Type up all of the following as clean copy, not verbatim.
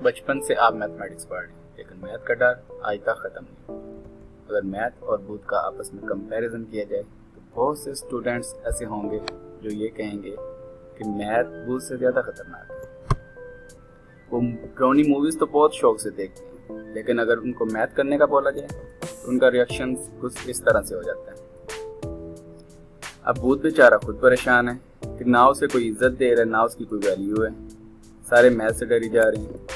बचपन से आप मैथमेटिक्स पढ़ रहे हैं, लेकिन मैथ का डर आज तक ख़त्म नहीं। अगर मैथ और भूत का आपस में कंपैरिजन किया जाए तो बहुत से स्टूडेंट्स ऐसे होंगे जो ये कहेंगे कि मैथ भूत से ज़्यादा खतरनाक है। वो पुरानी मूवीज़ तो बहुत शौक से देखते हैं, लेकिन अगर उनको मैथ करने का बोला जाए तो उनका रिएक्शन कुछ इस तरह से हो जाता है। अब भूत बेचारा खुद परेशान है कि ना उसे कोई इज्जत दे रहा है, ना उसकी कोई वैल्यू है। सारे मैथ से डरी जा रहे हैं,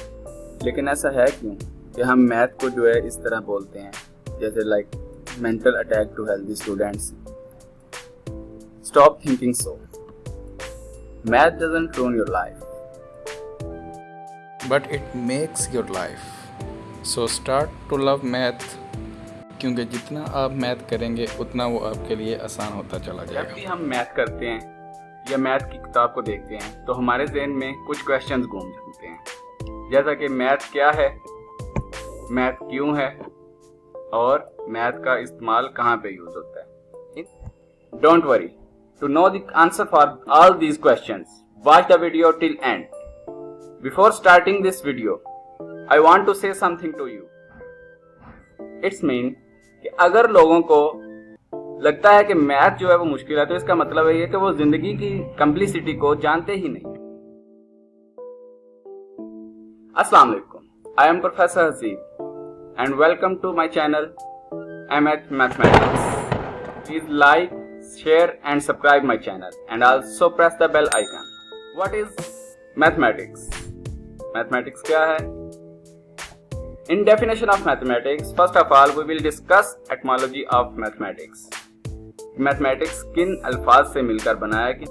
लेकिन ऐसा है क्यों कि हम मैथ को जो है इस तरह बोलते हैं जैसे like mental attack to healthy students. Stop thinking so. Math doesn't ruin your life, but it makes your life. So start to love math, क्योंकि जितना आप मैथ करेंगे उतना वो आपके लिए आसान होता चला जब जाएगा। भी हम मैथ करते हैं या मैथ की किताब को देखते हैं तो हमारे जहन में कुछ क्वेश्चंस घूम जाते हैं, जैसा कि मैथ क्या है, मैथ क्यों है और मैथ का इस्तेमाल कहाँ पे यूज होता है। Don't worry, to know the answer for all these questions watch the video till end. Before starting this video I want to say something to you. It's mean कि अगर लोगों को लगता है कि मैथ जो है वो मुश्किल है तो इसका मतलब है ये कि वो जिंदगी की कम्प्लिसिटी को जानते ही नहीं। अस्सलाम वालेकुम, I am professor Haseeb and welcome to my channel MH mathematics. Please like, share and subscribe my channel and also press the bell icon. What is mathematics? Mathematics क्या है? In definition of mathematics, first of all, we will discuss etymology of mathematics. Mathematics किन अल्फाज से मिलकर बनाया कि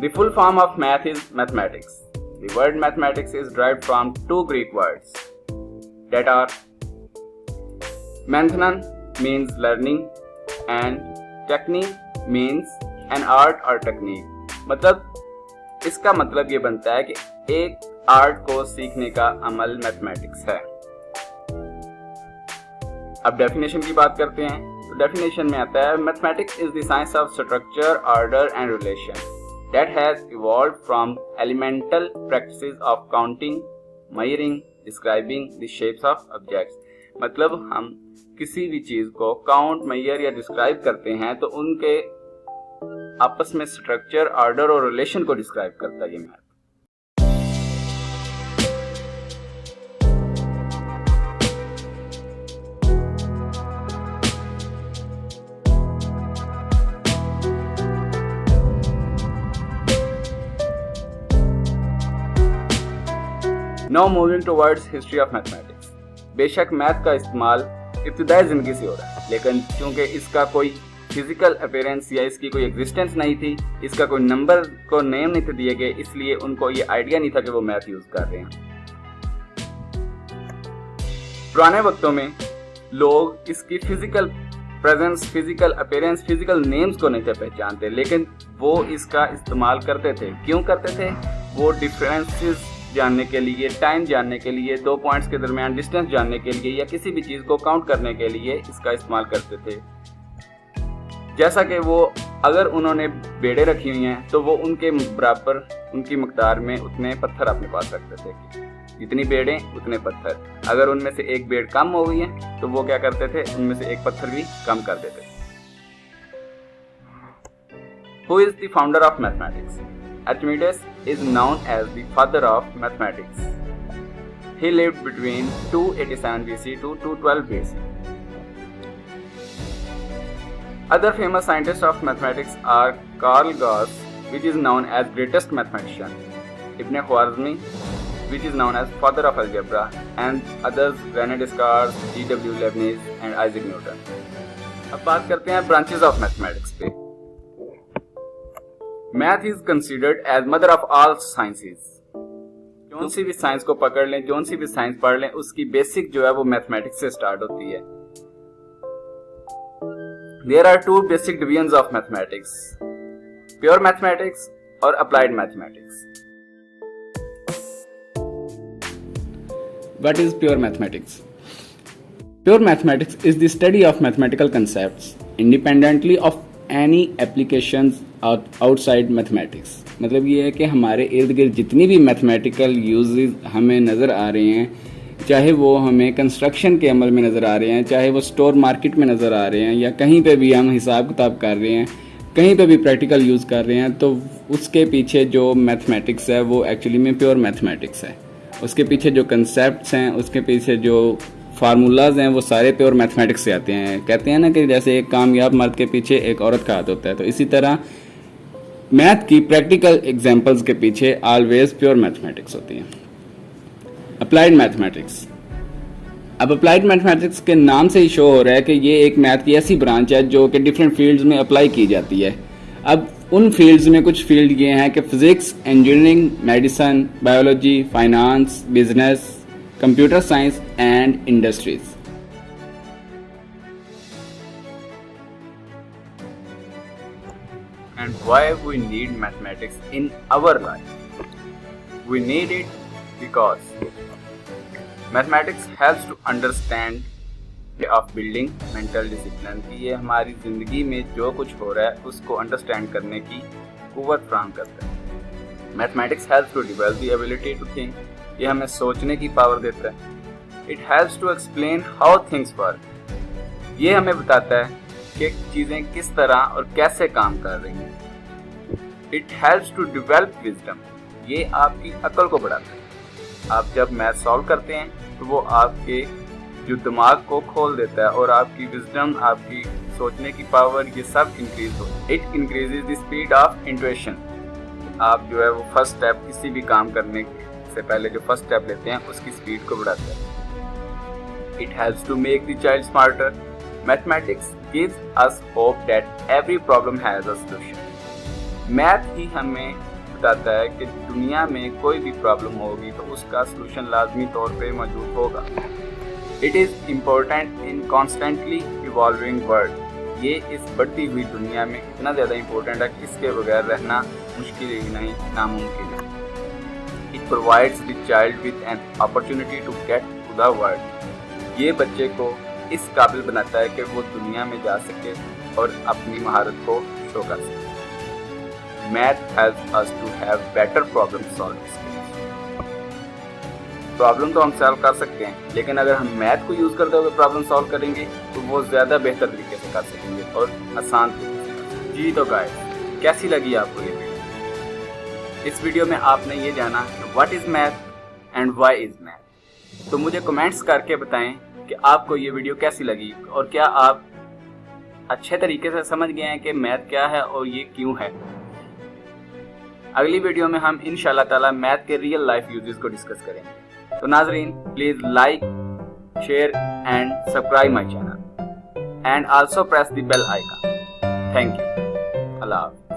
the full form of math is mathematics. The word mathematics is derived from two Greek words that are menthnon means learning and technique means an art or technique. मतलब इसका मतलब ये बनता है कि एक आर्ट को सीखने का अमल मैथमेटिक्स है। अब डेफिनेशन की बात करते हैं तो डेफिनेशन में आता है mathematics is the science of structure, order and relation that has evolved from elemental practices of counting, measuring, describing the shapes of objects. मतलब हम किसी भी चीज को काउंट, मेजर या डिस्क्राइब करते हैं तो उनके आपस में स्ट्रक्चर, ऑर्डर और रिलेशन को डिस्क्राइब करता है ये math. Now moving towards history of mathematics. बेशक मैथ का इस्तेमाल इब्तिदाई जिंदगी से हो रहा है, लेकिन क्योंकि इसका कोई फिजिकल अपीयरेंस या इसकी कोई एग्जिस्टेंस नहीं थी, इसका कोई नंबर को नेम नहीं थे दिए गए, इसलिए उनको ये आइडिया नहीं था कि वो मैथ यूज कर रहे हैं। पुराने वक्तों में लोग इसकी physical presence, physical appearance, physical names को नहीं थे पहचानते, लेकिन वो इसका इस्तेमाल करते थे। क्यों करते थे? वो डिफरेंसेस जानने के लिए, टाइम जानने के लिए, दो पॉइंट्स के दरमियान डिस्टेंस जानने के लिए या किसी भी चीज को काउंट करने के लिए इसका इस्तेमाल करते थे। जैसा कि वो अगर उन्होंने बेड़े रखी हुई हैं तो वो उनके बराबर, उनकी मकदार में उतने पत्थर अपने पास रखते थे। जितनी बेड़े उतने पत्थर। अगर उनमें से एक बेड़ कम हो गई है तो वो क्या करते थे, उनमें से एक पत्थर भी कम कर देते थे। Who is the founder of mathematics? Archimedes is known as the father of mathematics. He lived between 287 BC to 212 BC. Other famous scientists of mathematics are Carl Gauss, which is known as greatest mathematician, Ibn Khwarizmi, which is known as father of algebra, and others René Descartes, G.W. Leibniz and Isaac Newton. अब बात करते हैं branches of mathematics पे। Math is considered as mother of all sciences. कौन सी भी science को पकड़ लें, कौन सी भी साइंस पढ़ लें, उसकी बेसिक जो है वो मैथमेटिक्स से स्टार्ट होती है। There are two basic divisions of mathematics, pure mathematics और applied mathematics. What is pure mathematics? Pure mathematics is the study of mathematical concepts independently of any applications outside mathematics. मतलब ये है कि हमारे इर्द गिर्द जितनी भी मैथमेटिकल यूजेस हमें नज़र आ रहे हैं, चाहे वो हमें कंस्ट्रक्शन के अमल में नज़र आ रहे हैं, चाहे वो स्टोर मार्केट में नज़र आ रहे हैं, या कहीं पे भी हम हिसाब किताब कर रहे हैं, कहीं पे भी प्रैक्टिकल यूज़ कर रहे हैं, तो उसके पीछे जो मैथमेटिक्स है वो एक्चुअली में प्योर मैथमेटिक्स है। उसके पीछे जो कंसेप्ट्स हैं, उसके पीछे जो फार्मूलाज हैं, वो सारे प्योर मैथमेटिक्स से आते हैं। कहते हैं ना कि जैसे एक कामयाब मर्द के पीछे एक औरत का हाथ होता है, तो इसी तरह मैथ की प्रैक्टिकल एग्जांपल्स के पीछे ऑलवेज प्योर मैथमेटिक्स होती है। Applied mathematics. अब अप्लाइड मैथमेटिक्स के नाम से ही शो हो रहा है कि ये एक मैथ की ऐसी ब्रांच है जो कि डिफरेंट फील्ड्स में अप्लाई की जाती है। अब उन फील्ड्स में कुछ फील्ड ये हैं कि physics, engineering, medicine, biology, finance, business, computer science and industries. And why we need mathematics in our life? We need it because mathematics helps to understand of building mental discipline। कि ये हमारी ज़िंदगी में जो कुछ हो रहा है उसको अंडरस्टैंड करने की कुव्वत फराहम करता है। Mathematics helps to develop the ability to think. ये हमें सोचने की पावर देता है। It helps to explain how things work. ये हमें बताता है कि चीज़ें किस तरह और कैसे काम कर रही हैं। It helps to develop wisdom. ये आपकी अक्ल को बढ़ाता है। आप जब मैथ सॉल्व करते हैं तो वो आपके जो दिमाग को खोल देता है और आपकी विजडम, आपकी सोचने की पावर, ये सब इंक्रीज होती है। It increases the speed of intuition. आप जो है वो फर्स्ट स्टेप किसी भी काम करने से पहले जो फर्स्ट स्टेप लेते हैं उसकी स्पीड को बढ़ाता है। It helps to make the child smarter. Mathematics gives us hope that every problem has a solution. Math ही हमें बताता है कि दुनिया में कोई भी प्रॉब्लम होगी तो उसका सॉल्यूशन लाजमी तौर पे मौजूद होगा। It is important in constantly evolving world. ये इस बढ़ती हुई दुनिया में इतना ज़्यादा इम्पोर्टेंट है कि इसके बगैर रहना मुश्किल ही नहीं, नामुमकिन है। It provides the child with an opportunity to get to the world. ये बच्चे को इस काबिल बनाता है कि वो दुनिया में जा सके और अपनी महारत को शो कर सके। Math helps us to have better problem solving skills. Problem तो हम सॉल्व कर सकते हैं, लेकिन अगर हम मैथ को यूज़ करते हुए प्रॉब्लम सॉल्व करेंगे तो वो ज़्यादा बेहतर तरीके से कर सकेंगे और आसान तरीके से। जी तो गाइस, कैसी लगी आपको ये वीडियो? इस वीडियो में आपने ये जाना कि what is math and why is math. तो मुझे कमेंट्स करके बताएं कि आपको ये वीडियो कैसी लगी और क्या आप अच्छे तरीके से समझ गए हैं कि मैथ क्या है और ये क्यों है। अगली वीडियो में हम इंशाल्लाह ताला मैथ के रियल लाइफ यूजेस को डिस्कस करेंगे। तो नाजरीन, please like, share and subscribe my channel and also press the bell icon. Thank you. अल्लाह हाफ़िज़।